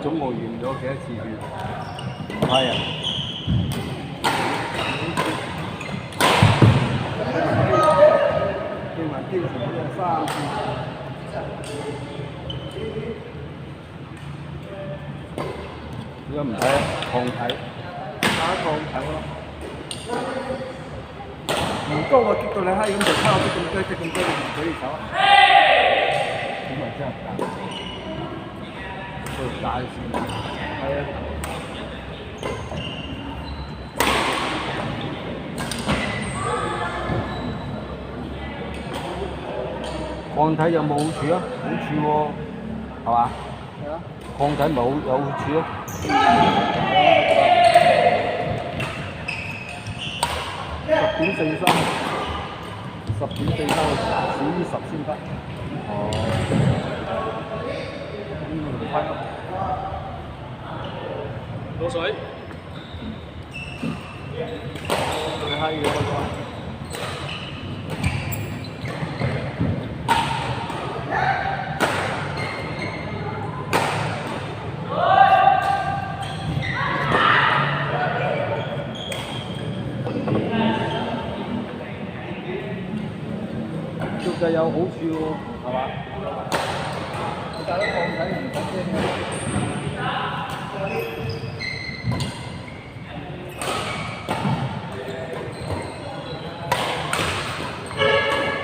總共驗咗幾多次血？係啊。經埋經常都係3次。如果唔睇抗體，打抗體咯。唔多我激到你閪咁就抄啲咁多你唔可以走。咁咪真係假？大事係啊！抗體有冇好處啊？好處喎，係嘛？係啊。抗體冇有好處咯。10.43，10.43少於10先得。哦。攞水。你閪嘅嗰個。就有好處喎，係嘛？你打咗抗體唔使驚嘅。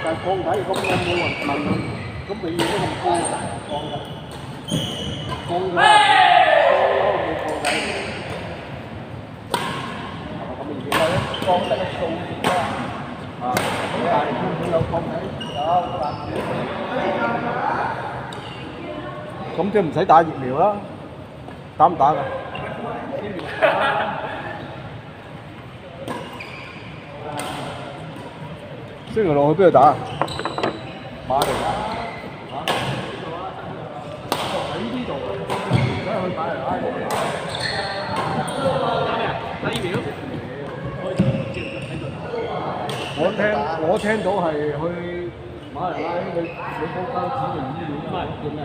但係抗體如果冇人問佢，咁永遠都咁高抗嘅。抗咗冇抗體。咁而家咧，抗體嘅數字啊，咁但係會有抗體。咁即係唔使打疫苗啦，打唔打㗎？星期六去邊度打？馬嚟打。嚇？喺呢度啊！梗係去馬嚟打。打疫苗？我聽到係去馬來拉，你報間指定醫院叫咩？